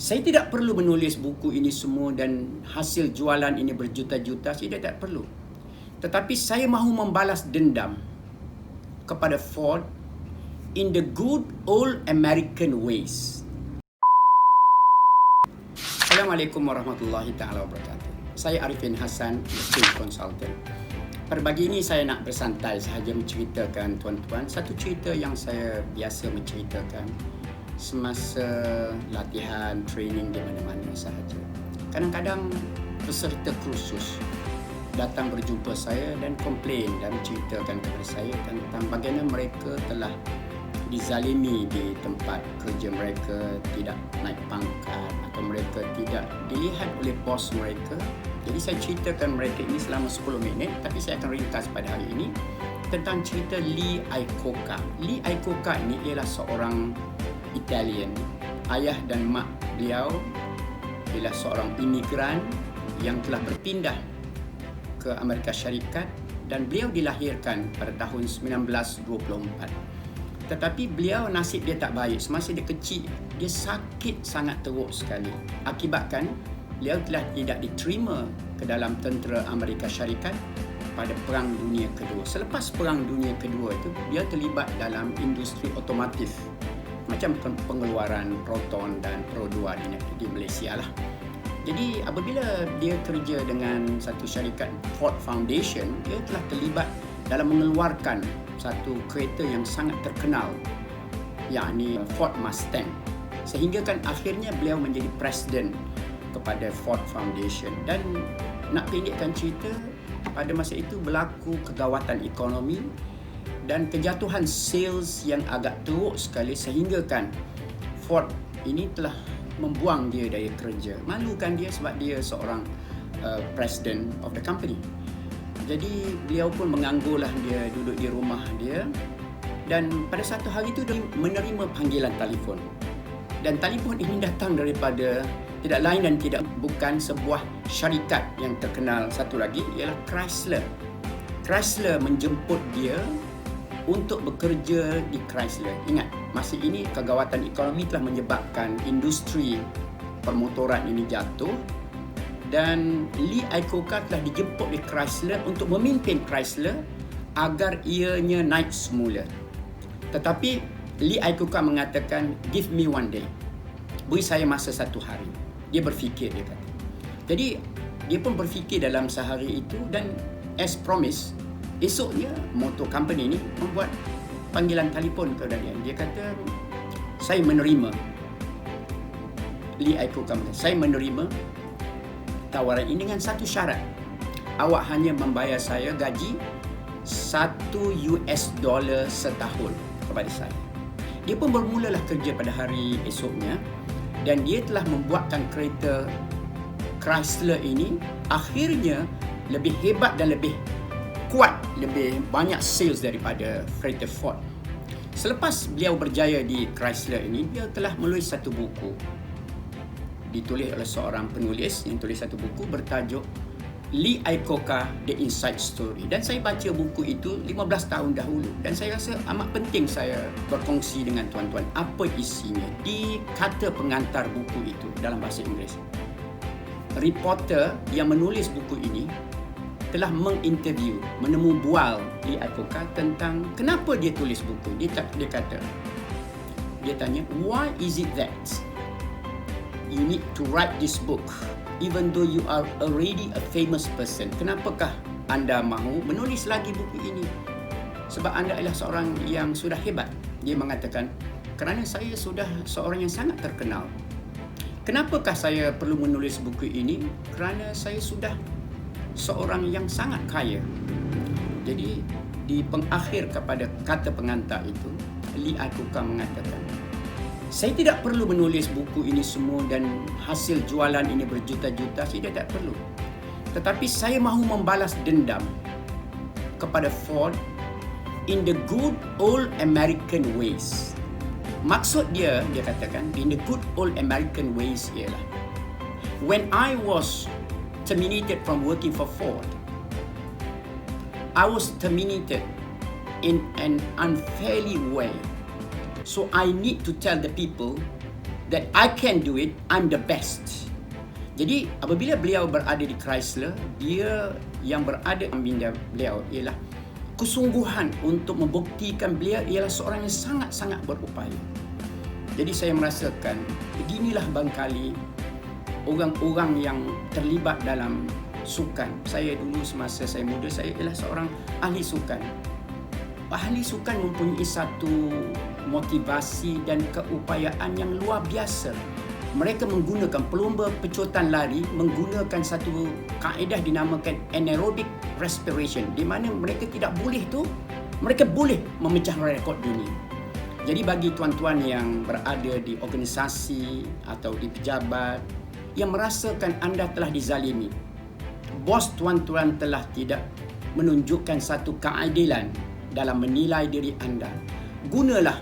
Saya tidak perlu menulis buku ini semua dan hasil jualan ini berjuta-juta, saya tidak perlu. Tetapi saya mahu membalas dendam kepada Ford in the good old American ways. Assalamualaikum warahmatullahi taala wabarakatuh. Saya Arifin Hassan, Sales Consultant. Pada pagi ini saya nak bersantai sahaja menceritakan tuan-tuan satu cerita yang saya biasa menceritakan semasa latihan, training di mana-mana sahaja. Kadang-kadang peserta kursus datang berjumpa saya dan komplain dan menceritakan kepada saya tentang bagaimana mereka telah dizalimi di tempat kerja mereka, tidak naik pangkat atau mereka tidak dilihat oleh bos mereka. Jadi saya ceritakan mereka ini selama 10 minit, tapi saya akan ringkas pada hari ini tentang cerita Lee Iacocca. Lee Iacocca ini ialah seorang Italian. Ayah dan mak beliau ialah seorang imigran yang telah berpindah ke Amerika Syarikat dan beliau dilahirkan pada tahun 1924. Tetapi beliau nasib dia tak baik. Semasa dia kecil, dia sakit sangat teruk sekali. Akibatkan beliau telah tidak diterima ke dalam tentera Amerika Syarikat pada Perang Dunia Kedua. Selepas Perang Dunia Kedua itu, dia terlibat dalam industri otomotif macam pengeluaran Proton dan Pro 2 di Malaysia lah. Jadi apabila dia kerja dengan satu syarikat Ford Foundation, dia telah terlibat dalam mengeluarkan satu kereta yang sangat terkenal, yakni Ford Mustang. Sehingga kan akhirnya beliau menjadi presiden kepada Ford Foundation. Dan nak pendekkan cerita, pada masa itu berlaku kegawatan ekonomi dan kejatuhan sales yang agak teruk sekali sehingga kan Ford ini telah membuang dia dari kerja. Malukan dia sebab dia seorang president of the company. Jadi beliau pun menganggulah, dia duduk di rumah dia dan pada satu hari itu dia menerima panggilan telefon. Dan telefon ini datang daripada tidak lain dan tidak bukan sebuah syarikat yang terkenal satu lagi, ialah Chrysler. Chrysler menjemput dia untuk bekerja di Chrysler. Ingat, masa ini kegawatan ekonomi telah menyebabkan industri permotoran ini jatuh dan Lee Iacocca telah dijemput di Chrysler untuk memimpin Chrysler agar ianya naik semula. Tetapi Lee Iacocca mengatakan, give me one day. Beri saya masa satu hari. Dia berfikir, dia kata. Jadi, dia pun berfikir dalam sehari itu dan as promised, esoknya motor company ni membuat panggilan telefon kepada dia. Dia kata, saya menerima. Lee Iacocca, saya menerima tawaran ini dengan satu syarat. Awak hanya membayar saya gaji $1 setahun kepada saya. Dia pun bermulalah kerja pada hari esoknya dan dia telah membuatkan kereta Chrysler ini akhirnya lebih hebat dan lebih kuat, lebih banyak sales daripada kereta Ford. Selepas beliau berjaya di Chrysler ini, dia telah menulis satu buku. Ditulis oleh seorang penulis yang tulis satu buku bertajuk Lee Iacocca The Inside Story. Dan saya baca buku itu 15 tahun dahulu dan saya rasa amat penting saya berkongsi dengan tuan-tuan apa isinya. Di kata pengantar buku itu dalam bahasa Inggeris, reporter yang menulis buku ini telah menginterview, menemu bual Lee Iacocca tentang kenapa dia tulis buku. Dia kata, dia tanya, why is it that you need to write this book even though you are already a famous person? Kenapakah anda mahu menulis lagi buku ini? Sebab anda adalah seorang yang sudah hebat. Dia mengatakan, kerana saya sudah seorang yang sangat terkenal. Kenapakah saya perlu menulis buku ini? Kerana saya sudah seorang yang sangat kaya. Jadi di pengakhir kepada kata pengantar itu, Lee Iacocca mengatakan, saya tidak perlu menulis buku ini semua dan hasil jualan ini berjuta-juta, saya tidak perlu. Tetapi saya mahu membalas dendam kepada Ford in the good old American ways. Maksud dia katakan, in the good old American ways ialah, when I was terminated from working for Ford, I was terminated in an unfairly way. So I need to tell the people that I can do it, I'm the best. Jadi apabila beliau berada di Chrysler, dia yang berada dalam minda beliau ialah kesungguhan untuk membuktikan beliau ialah seorang yang sangat-sangat berupaya. Jadi saya merasakan beginilah barangkali orang-orang yang terlibat dalam sukan. Saya dulu semasa saya muda, saya ialah seorang ahli sukan. Ahli sukan mempunyai satu motivasi dan keupayaan yang luar biasa. Mereka menggunakan pelumba pecutan lari menggunakan satu kaedah dinamakan anaerobic respiration, di mana mereka tidak boleh mereka boleh memecah rekod dunia. Jadi bagi tuan-tuan yang berada di organisasi atau di pejabat yang merasakan anda telah dizalimi, bos tuan-tuan telah tidak menunjukkan satu keadilan dalam menilai diri anda, gunalah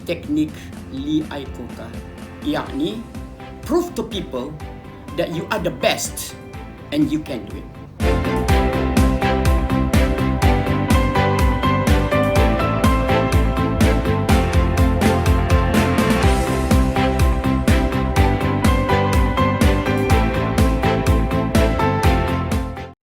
teknik Lee Iacocca, yakni prove to people that you are the best and you can do it.